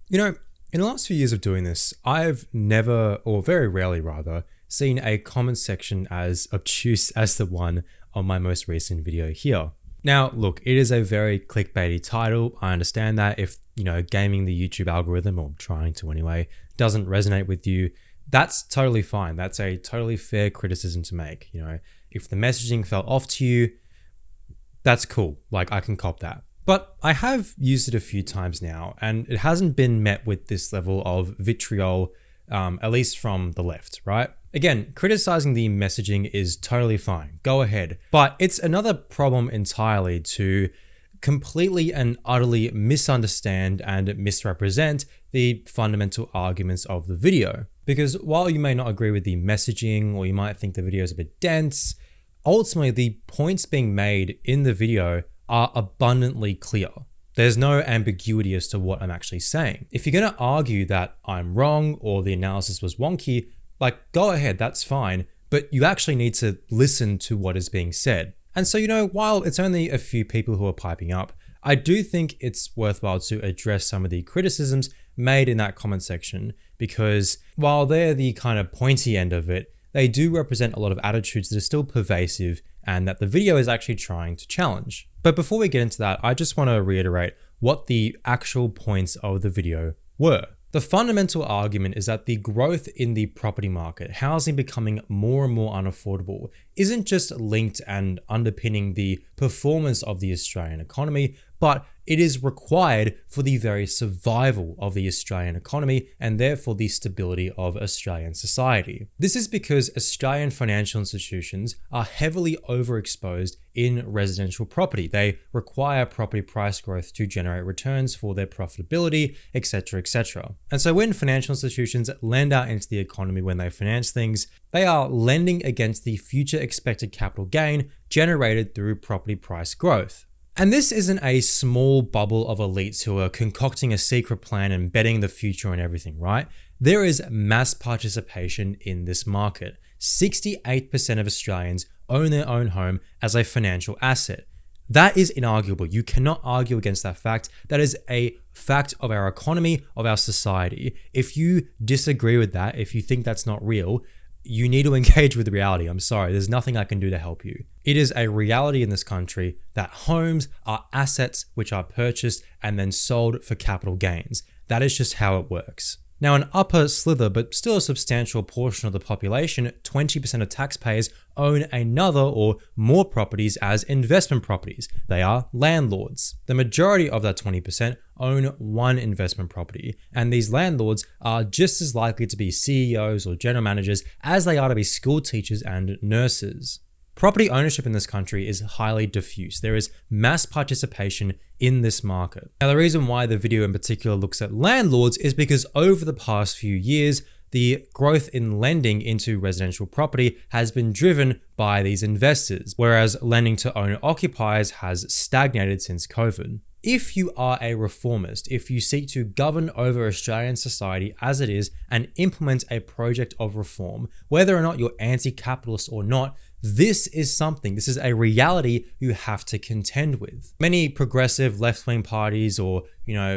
You know, in the last few years of doing this, I've never, or very rarely rather, seen a comment section as obtuse as the one on my most recent video here. Now, look, it is a very clickbaity title. I understand that if, gaming the YouTube algorithm, or trying to anyway, doesn't resonate with you, that's totally fine. That's a totally fair criticism to make. If the messaging fell off to you, that's cool. Like, I can cop that. But I have used it a few times now, and it hasn't been met with this level of vitriol, at least from the left, right? Again, criticizing the messaging is totally fine. Go ahead. But it's another problem entirely to completely and utterly misunderstand and misrepresent the fundamental arguments of the video. Because while you may not agree with the messaging, or you might think the video is a bit dense, ultimately the points being made in the video are abundantly clear. There's no ambiguity as to what I'm actually saying. If you're going to argue that I'm wrong or the analysis was wonky, go ahead, that's fine, but you actually need to listen to what is being said. And so, while it's only a few people who are piping up, I do think it's worthwhile to address some of the criticisms made in that comment section, because while they're the kind of pointy end of it, they do represent a lot of attitudes that are still pervasive and that the video is actually trying to challenge. But before we get into that, I just want to reiterate what the actual points of the video were. The fundamental argument is that the growth in the property market, housing becoming more and more unaffordable, isn't just linked and underpinning the performance of the Australian economy, but it is required for the very survival of the Australian economy and therefore the stability of Australian society. This is because Australian financial institutions are heavily overexposed in residential property. They require property price growth to generate returns for their profitability, etc., etc. And so when financial institutions lend out into the economy when they finance things, they are lending against the future expected capital gain generated through property price growth. And this isn't a small bubble of elites who are concocting a secret plan and betting the future and everything, right? There is mass participation in this market. 68% of Australians own their own home as a financial asset. That is inarguable. You cannot argue against that fact. That is a fact of our economy, of our society. If you disagree with that, if you think that's not real, you need to engage with reality. I'm sorry, there's nothing I can do to help you. It is a reality in this country that homes are assets which are purchased and then sold for capital gains. That is just how it works. Now, an upper slither, but still a substantial portion of the population, 20% of taxpayers, own another or more properties as investment properties. They are landlords. The majority of that 20% own one investment property, and these landlords are just as likely to be CEOs or general managers as they are to be school teachers and nurses. Property ownership in this country is highly diffuse. There is mass participation in this market. Now, the reason why the video in particular looks at landlords is because over the past few years, the growth in lending into residential property has been driven by these investors, whereas lending to owner-occupiers has stagnated since COVID. If you are a reformist, if you seek to govern over Australian society as it is and implement a project of reform, whether or not you're anti-capitalist or not, this is a reality you have to contend with. Many progressive left-wing parties or,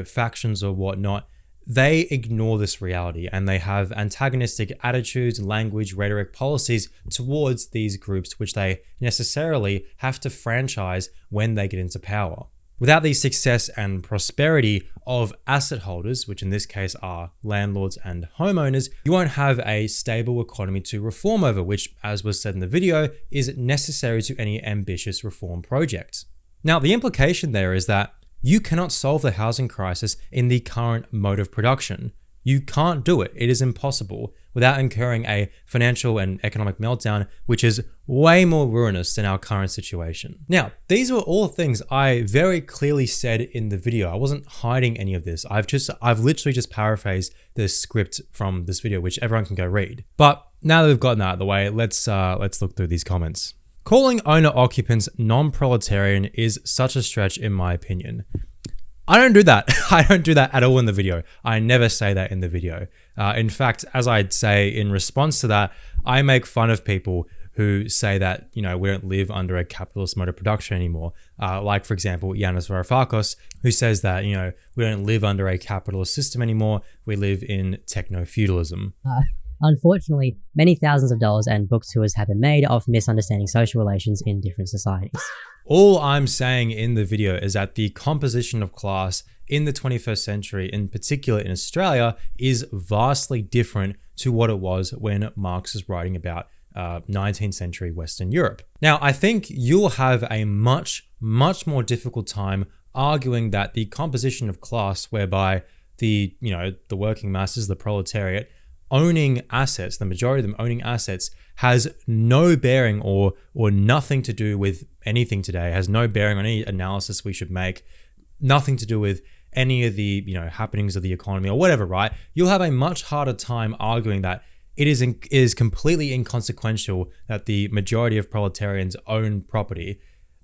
factions or whatnot, they ignore this reality and they have antagonistic attitudes, language, rhetoric, policies towards these groups, which they necessarily have to franchise when they get into power. Without the success and prosperity of asset holders, which in this case are landlords and homeowners, you won't have a stable economy to reform over, which, as was said in the video, is necessary to any ambitious reform project. Now, the implication there is that you cannot solve the housing crisis in the current mode of production. You can't do it. It is impossible without incurring a financial and economic meltdown, which is way more ruinous than our current situation. Now, these were all things I very clearly said in the video. I wasn't hiding any of this. I've literally just paraphrased the script from this video, which everyone can go read. But now that we've gotten that out of the way, let's look through these comments. Calling owner occupants non-proletarian is such a stretch in my opinion. I don't do that. I don't do that at all in the video. I never say that in the video. In fact, as I'd say in response to that, I make fun of people who say that, we don't live under a capitalist mode of production anymore. Like, for example, Yanis Varoufakis, who says that, we don't live under a capitalist system anymore. We live in techno-feudalism. Unfortunately, many thousands of dollars and book tours have been made of misunderstanding social relations in different societies. All I'm saying in the video is that the composition of class in the 21st century, in particular in Australia, is vastly different to what it was when Marx was writing about 19th century Western Europe. Now, I think you'll have a much more difficult time arguing that the composition of class whereby the working masses, the proletariat, owning assets, the majority of them owning assets, has no bearing or nothing to do with anything today, has no bearing on any analysis we should make, nothing to do with any of the happenings of the economy or whatever, right? You'll have a much harder time arguing that it is completely inconsequential that the majority of proletarians own property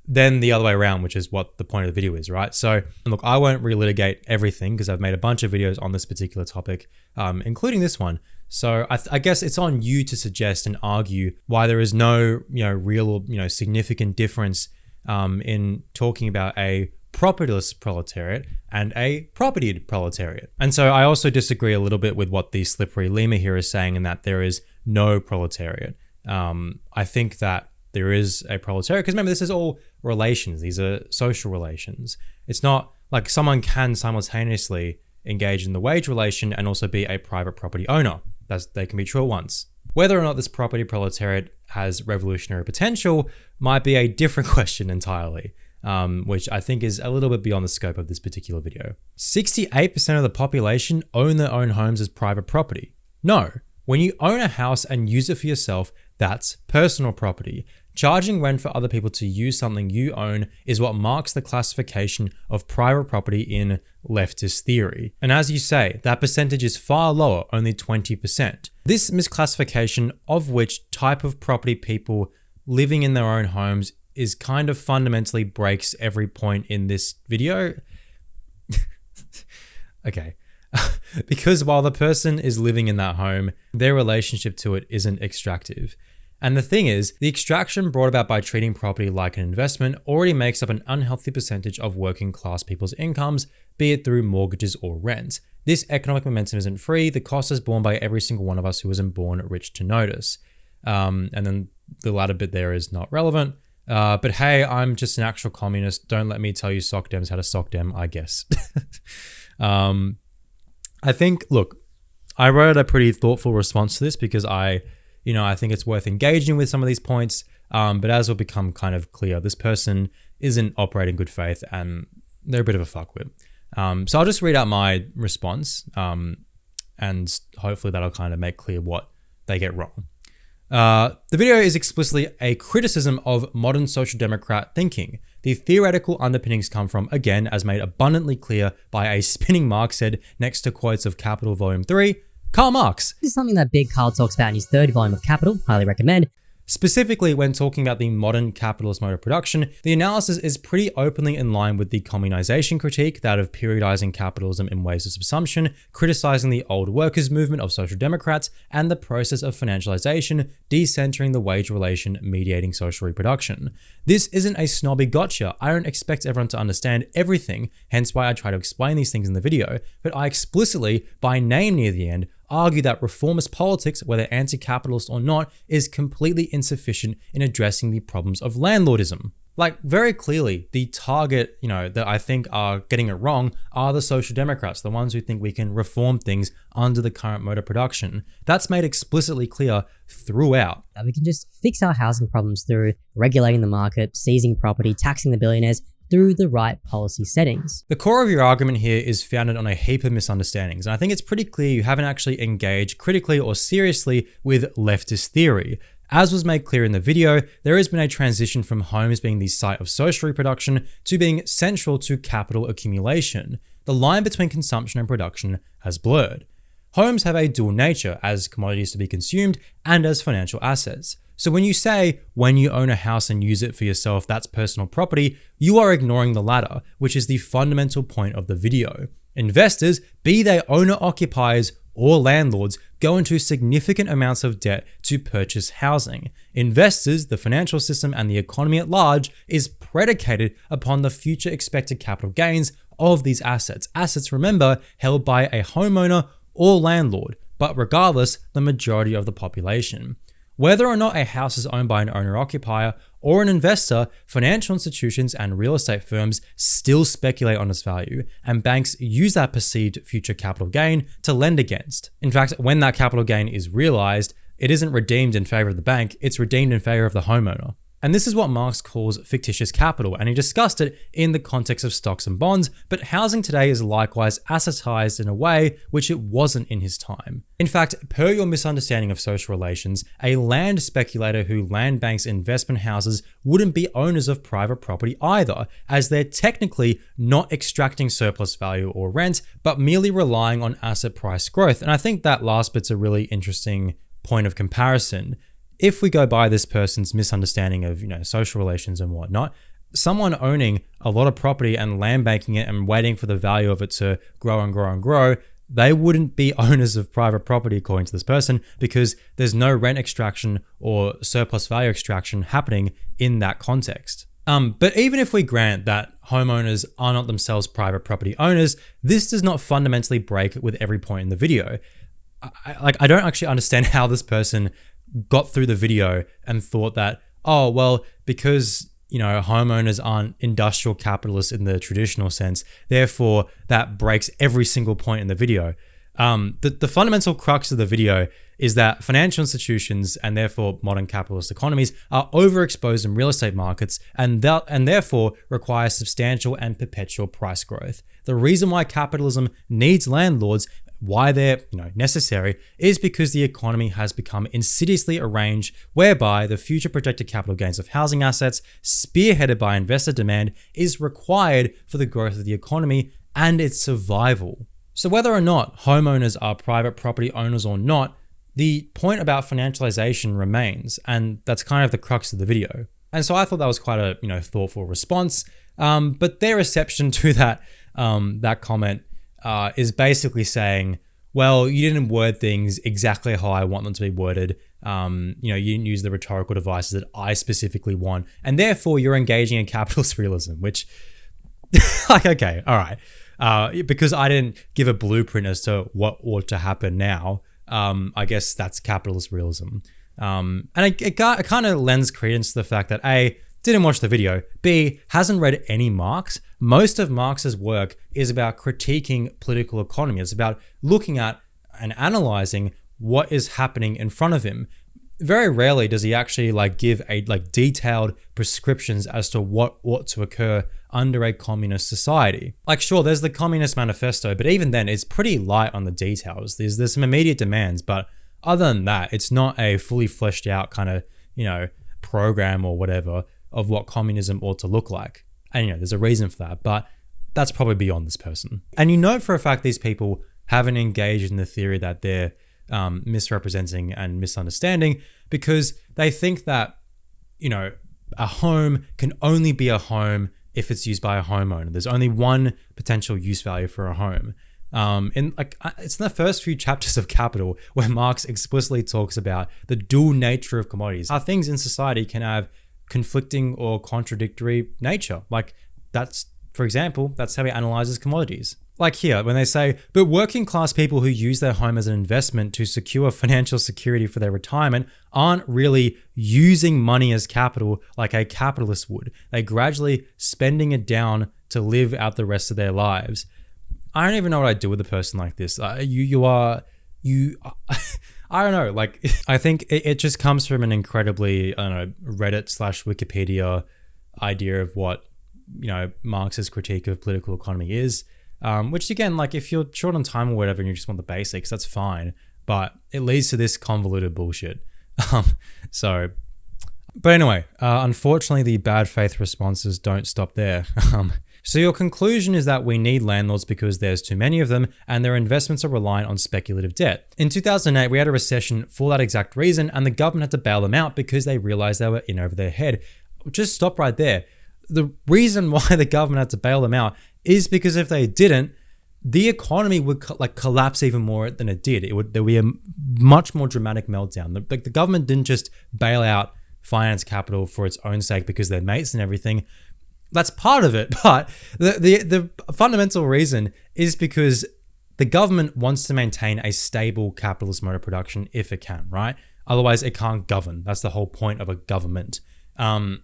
than the other way around, which is what the point of the video is, right? So look, I won't relitigate everything because I've made a bunch of videos on this particular topic, including this one. So I guess it's on you to suggest and argue why there is no real significant difference in talking about a propertyless proletariat and a propertied proletariat. And so I also disagree a little bit with what the slippery lemur here is saying, in that there is no proletariat. I think that there is a proletariat, because remember, this is all relations. These are social relations. It's not like someone can simultaneously engage in the wage relation and also be a private property owner. They can be true at once. Whether or not this property proletariat has revolutionary potential might be a different question entirely, which I think is a little bit beyond the scope of this particular video. 68% of the population own their own homes as private property. No, when you own a house and use it for yourself, that's personal property. Charging rent for other people to use something you own is what marks the classification of private property in leftist theory. And as you say, that percentage is far lower, only 20%. This misclassification of which type of property people living in their own homes is kind of fundamentally breaks every point in this video. Okay. Because while the person is living in that home, their relationship to it isn't extractive. And the thing is, the extraction brought about by treating property like an investment already makes up an unhealthy percentage of working class people's incomes, be it through mortgages or rent. This economic momentum isn't free. The cost is borne by every single one of us who isn't born rich to notice. And then the latter bit there is not relevant. But hey, I'm just an actual communist. Don't let me tell you sock dems how to sock dem, I guess. I think, look, I wrote a pretty thoughtful response to this because I think it's worth engaging with some of these points. But as will become kind of clear, this person isn't operating good faith and they're a bit of a fuckwit. So I'll just read out my response, and hopefully that'll kind of make clear what they get wrong. The video is explicitly a criticism of modern social democrat thinking. The theoretical underpinnings come from, again, as made abundantly clear by a spinning Marx head next to quotes of Capital Volume 3, Karl Marx. This is something that Big Carl talks about in his third volume of Capital, highly recommend. Specifically, when talking about the modern capitalist mode of production, the analysis is pretty openly in line with the communization critique, that of periodizing capitalism in ways of subsumption, criticizing the old workers' movement of social democrats, and the process of financialization, decentering the wage relation, mediating social reproduction. This isn't a snobby gotcha. I don't expect everyone to understand everything, hence why I try to explain these things in the video, but I explicitly, by name near the end, argue that reformist politics, whether anti-capitalist or not, is completely insufficient in addressing the problems of landlordism. Like, very clearly, the target, that I think are getting it wrong are the social democrats, the ones who think we can reform things under the current mode of production. That's made explicitly clear throughout. We can just fix our housing problems through regulating the market, seizing property, taxing the billionaires, through the right policy settings. The core of your argument here is founded on a heap of misunderstandings, and I think it's pretty clear you haven't actually engaged critically or seriously with leftist theory. As was made clear in the video, there has been a transition from homes being the site of social reproduction to being central to capital accumulation. The line between consumption and production has blurred. Homes have a dual nature as commodities to be consumed and as financial assets. So when you say, when you own a house and use it for yourself, that's personal property, you are ignoring the latter, which is the fundamental point of the video. Investors, be they owner-occupiers or landlords, go into significant amounts of debt to purchase housing. Investors, the financial system, and the economy at large is predicated upon the future expected capital gains of these assets. Assets, remember, held by a homeowner or landlord, but regardless, the majority of the population. Whether or not a house is owned by an owner-occupier or an investor, financial institutions and real estate firms still speculate on its value, and banks use that perceived future capital gain to lend against. In fact, when that capital gain is realized, it isn't redeemed in favor of the bank, it's redeemed in favor of the homeowner. And this is what Marx calls fictitious capital, and he discussed it in the context of stocks and bonds, but housing today is likewise assetized in a way which it wasn't in his time. In fact, per your misunderstanding of social relations, a land speculator who land banks investment houses wouldn't be owners of private property either, as they're technically not extracting surplus value or rent, but merely relying on asset price growth. And I think that last bit's a really interesting point of comparison. If we go by this person's misunderstanding of, social relations and whatnot, someone owning a lot of property and land banking it and waiting for the value of it to grow and grow and grow, they wouldn't be owners of private property according to this person, because there's no rent extraction or surplus value extraction happening in that context. But even if we grant that homeowners are not themselves private property owners, this does not fundamentally break with every point in the video. I don't actually understand how this person got through the video and thought that, oh, well, because, homeowners aren't industrial capitalists in the traditional sense, therefore that breaks every single point in the video. The fundamental crux of the video is that financial institutions and therefore modern capitalist economies are overexposed in real estate markets and therefore require substantial and perpetual price growth. The reason why capitalism needs landlords, why they're necessary, is because the economy has become insidiously arranged whereby the future projected capital gains of housing assets, spearheaded by investor demand, is required for the growth of the economy and its survival. So whether or not homeowners are private property owners or not, the point about financialization remains, and that's kind of the crux of the video. And so I thought that was quite a thoughtful response. But their reception to that comment is basically saying, well, you didn't word things exactly how I want them to be worded. You didn't use the rhetorical devices that I specifically want, and therefore you're engaging in capitalist realism, which, okay, all right. Because I didn't give a blueprint as to what ought to happen now, I guess that's capitalist realism. And it kind of lends credence to the fact that A, didn't watch the video, B, hasn't read any Marx. Most of Marx's work is about critiquing political economy. It's about looking at and analyzing what is happening in front of him. Very rarely does he actually give a detailed prescriptions as to what ought to occur under a communist society. Sure, there's the Communist Manifesto, but even then it's pretty light on the details. There's some immediate demands, but other than that, it's not a fully fleshed out kind of, program or whatever of what communism ought to look like. And there's a reason for that, but that's probably beyond this person. And for a fact these people haven't engaged in the theory that they're misrepresenting and misunderstanding, because they think that, a home can only be a home if it's used by a homeowner. There's only one potential use value for a home. It's in the first few chapters of Capital where Marx explicitly talks about the dual nature of commodities, how things in society can have conflicting or contradictory nature. That's, for example, that's how he analyzes commodities. Here, when they say, but working class people who use their home as an investment to secure financial security for their retirement aren't really using money as capital like a capitalist would. They're gradually spending it down to live out the rest of their lives. I don't even know what I'd do with a person like this. I don't know. I think it just comes from an incredibly, Reddit/Wikipedia idea of what, Marx's critique of political economy is. Which again, if you're short on time or whatever and you just want the basics, that's fine. But it leads to this convoluted bullshit. But anyway, unfortunately, the bad faith responses don't stop there. So your conclusion is that we need landlords because there's too many of them and their investments are reliant on speculative debt. In 2008, we had a recession for that exact reason, and the government had to bail them out because they realized they were in over their head. Just stop right there. The reason why the government had to bail them out is because if they didn't, the economy would collapse even more than it did. There would be a much more dramatic meltdown. The government didn't just bail out finance capital for its own sake because they're mates and everything. That's part of it, but the fundamental reason is because the government wants to maintain a stable capitalist mode of production if it can, right? Otherwise, it can't govern. That's the whole point of a government. And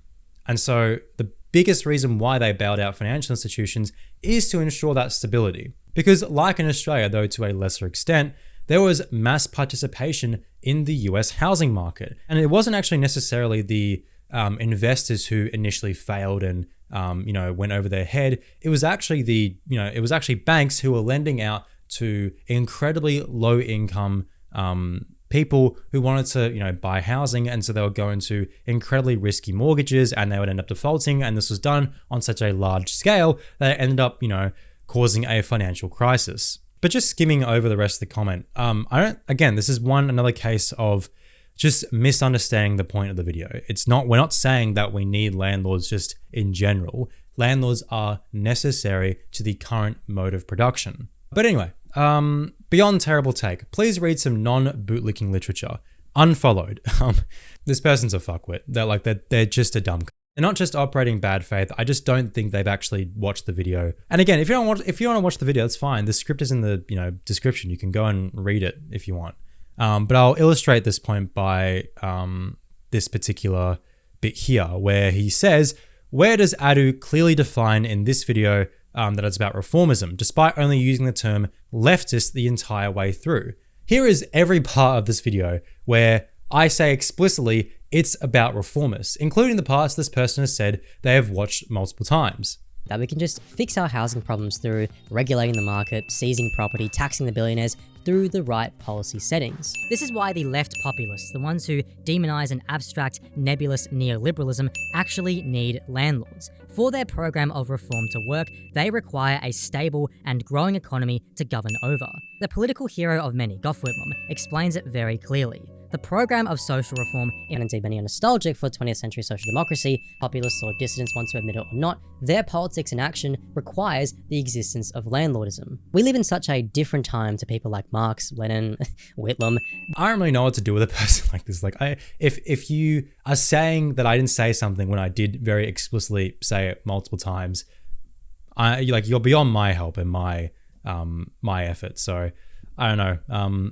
so the biggest reason why they bailed out financial institutions is to ensure that stability. Because like in Australia, though to a lesser extent, there was mass participation in the US housing market. And it wasn't actually necessarily the investors who initially failed and went over their head. It was actually banks who were lending out to incredibly low income people who wanted to, buy housing. And so they would go into incredibly risky mortgages and they would end up defaulting. And this was done on such a large scale that it ended up, causing a financial crisis. But just skimming over the rest of the comment, this is another case of just misunderstanding the point of the video. We're not saying that we need landlords just in general. Landlords are necessary to the current mode of production. But anyway, beyond terrible take, please read some non-bootlicking literature. Unfollowed. This person's a fuckwit. They're just a dumb. They're not just operating bad faith. I just don't think they've actually watched the video. And again, if you want to watch the video, that's fine. The script is in the description. You can go and read it if you want. But I'll illustrate this point by this particular bit here, where he says, where does Adu clearly define in this video that it's about reformism, despite only using the term leftist the entire way through? Here is every part of this video where I say explicitly it's about reformists, including the parts this person has said they have watched multiple times. That we can just fix our housing problems through regulating the market, seizing property, taxing the billionaires through the right policy settings. This is why the left populists, the ones who demonize an abstract, nebulous neoliberalism, actually need landlords. For their program of reform to work, they require a stable and growing economy to govern over. The political hero of many, Gough Whitlam, explains it very clearly. The program of social reform, and indeed many are nostalgic for 20th century social democracy, populists or dissidents want to admit it or not, their politics in action requires the existence of landlordism. We live in such a different time to people like Marx, Lenin, Whitlam. I don't really know what to do with a person like this. If you are saying that I didn't say something when I did very explicitly say it multiple times, you're beyond my help and my effort. So I don't know.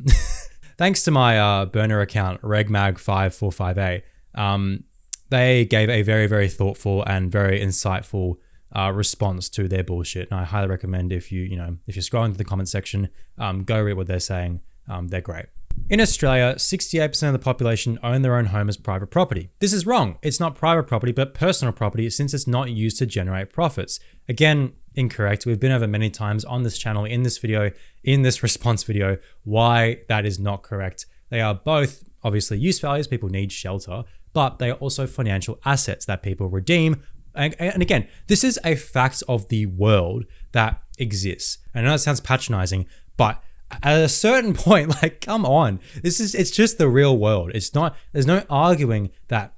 Thanks to my burner account, regmag5458, they gave a very, very thoughtful and very insightful response to their bullshit. And I highly recommend if you're scrolling through the comment section, go read what they're saying. They're great. In Australia, 68% of the population own their own home as private property. This is wrong. It's not private property, but personal property since it's not used to generate profits. Again, incorrect. We've been over many times on this channel, in this video, in this response video, why that is not correct. They are both obviously use values, people need shelter, but they are also financial assets that people redeem. And again, this is a fact of the world that exists. I know it sounds patronizing, but at a certain point, come on, it's just the real world. There's no arguing that,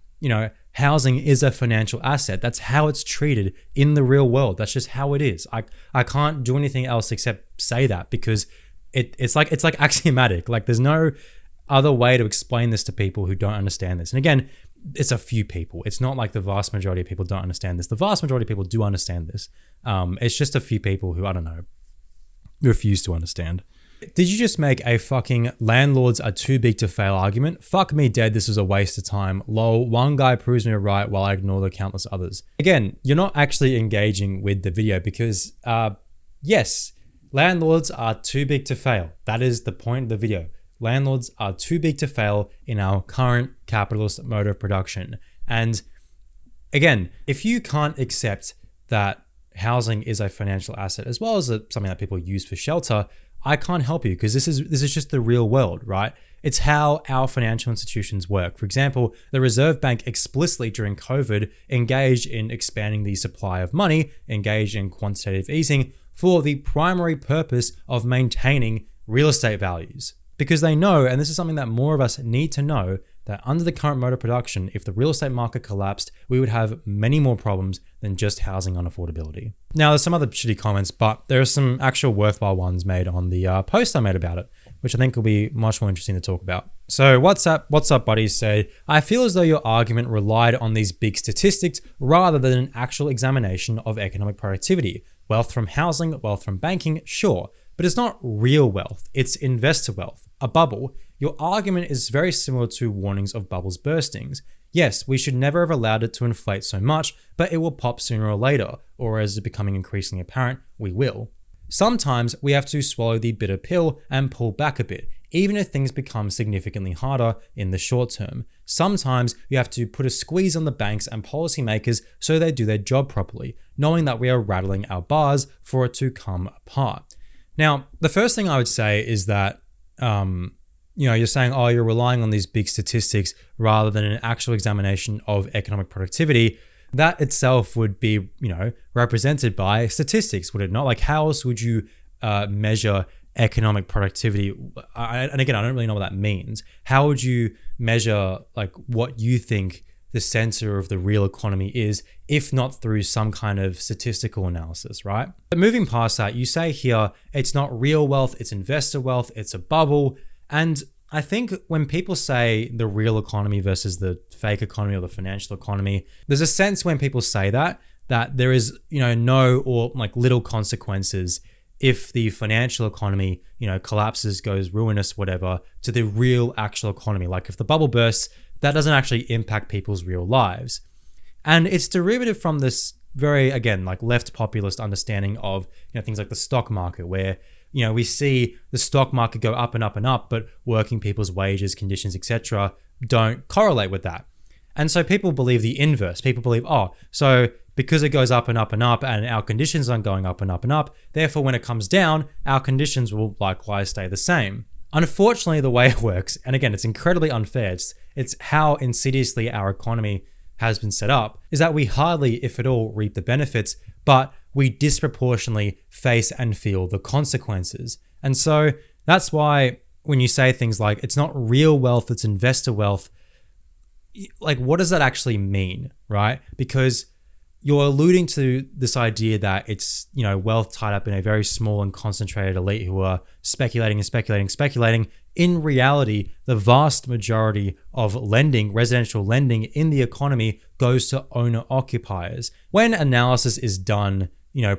housing is a financial asset. That's how it's treated in the real world. That's just how it is. I can't do anything else except say that because it's like axiomatic. There's no other way to explain this to people who don't understand this. And again, it's a few people. It's not like the vast majority of people don't understand this. The vast majority of people do understand this. It's just a few people who, I don't know, refuse to understand. Did you just make a fucking landlords are too big to fail argument? Fuck me dead, this was a waste of time. Lol, one guy proves me right while I ignore the countless others. Again, you're not actually engaging with the video because, yes, landlords are too big to fail. That is the point of the video. Landlords are too big to fail in our current capitalist mode of production. And again, if you can't accept that housing is a financial asset as well as something that people use for shelter, I can't help you because this is just the real world, right? It's how our financial institutions work. For example, the Reserve Bank explicitly during COVID engaged in expanding the supply of money, engaged in quantitative easing for the primary purpose of maintaining real estate values. Because they know, and this is something that more of us need to know, that under the current mode of production, if the real estate market collapsed, we would have many more problems than just housing unaffordability. Now, there's some other shitty comments, but there are some actual worthwhile ones made on the post I made about it, which I think will be much more interesting to talk about. So what's up buddies said, I feel as though your argument relied on these big statistics rather than an actual examination of economic productivity. Wealth from housing, wealth from banking, sure, but it's not real wealth, it's investor wealth, a bubble. Your argument is very similar to warnings of bubbles burstings. Yes, we should never have allowed it to inflate so much, but it will pop sooner or later, or as it's becoming increasingly apparent, we will. Sometimes we have to swallow the bitter pill and pull back a bit, even if things become significantly harder in the short term. Sometimes you have to put a squeeze on the banks and policymakers so they do their job properly, knowing that we are rattling our bars for it to come apart. Now, the first thing I would say is that, you're saying, oh, you're relying on these big statistics rather than an actual examination of economic productivity. That itself would be, represented by statistics, would it not? Like, how else would you measure economic productivity? And again, I don't really know what that means. How would you measure like what you think the center of the real economy is, if not through some kind of statistical analysis, right? But moving past that, you say here, it's not real wealth, it's investor wealth, it's a bubble. And I think when people say the real economy versus the fake economy or the financial economy, there's a sense when people say that there is, no or like little consequences if the financial economy, collapses, goes ruinous, whatever, to the real actual economy. Like if the bubble bursts, that doesn't actually impact people's real lives. And it's derivative from this very, again, like left populist understanding of, things like the stock market, where, we see the stock market go up and up and up, but working people's wages, conditions, etc., don't correlate with that. And so people believe the inverse. People believe, so because it goes up and up and up and our conditions aren't going up and up and up, therefore when it comes down, our conditions will likewise stay the same. Unfortunately, the way it works, and again, it's incredibly unfair, it's how insidiously our economy has been set up, is that we hardly, if at all, reap the benefits, but we disproportionately face and feel the consequences. And so that's why when you say things like, it's not real wealth, it's investor wealth, like what does that actually mean, right? Because you're alluding to this idea that it's, wealth tied up in a very small and concentrated elite who are speculating. In reality, the vast majority of lending, residential lending in the economy goes to owner-occupiers. When analysis is done,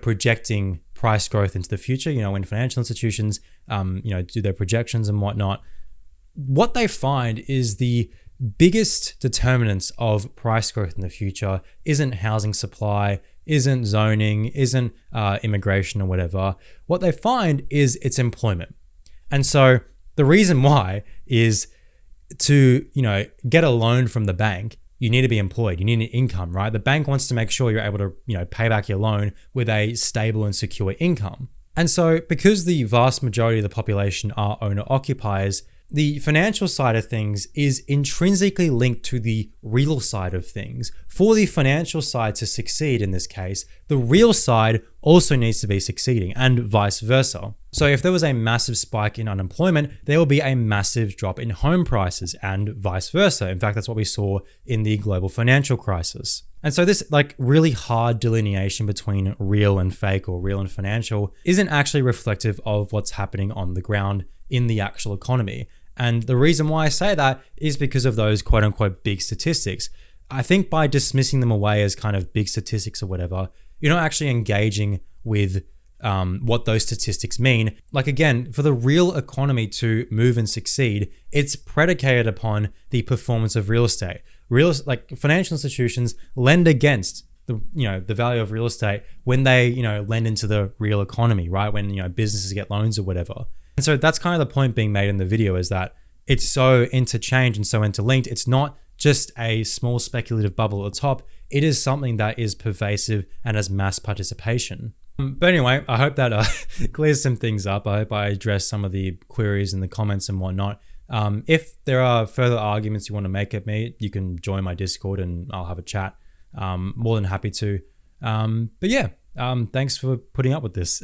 projecting price growth into the future, when financial institutions, do their projections and whatnot, what they find is the biggest determinants of price growth in the future isn't housing supply, isn't zoning, isn't immigration or whatever. What they find is it's employment. And so the reason why is to, get a loan from the bank, you need to be employed. You need an income, right? The bank wants to make sure you're able to, pay back your loan with a stable and secure income. And so because the vast majority of the population are owner-occupiers, the financial side of things is intrinsically linked to the real side of things. For the financial side to succeed in this case, the real side also needs to be succeeding, and vice versa. So if there was a massive spike in unemployment, there will be a massive drop in home prices, and vice versa. In fact, that's what we saw in the global financial crisis. And so this really hard delineation between real and fake or real and financial isn't actually reflective of what's happening on the ground in the actual economy. And the reason why I say that is because of those quote unquote big statistics. I think by dismissing them away as kind of big statistics or whatever, you're not actually engaging with what those statistics mean. Like again, for the real economy to move and succeed, it's predicated upon the performance of real estate. Financial institutions lend against the value of real estate when they, lend into the real economy, right? When, businesses get loans or whatever. And so that's kind of the point being made in the video, is that it's so interchanged and so interlinked. It's not just a small speculative bubble at the top. It is something that is pervasive and has mass participation. But anyway, I hope that clears some things up. I hope I addressed some of the queries in the comments and whatnot. If there are further arguments you want to make at me, you can join my Discord and I'll have a chat. More than happy to. But yeah, thanks for putting up with this.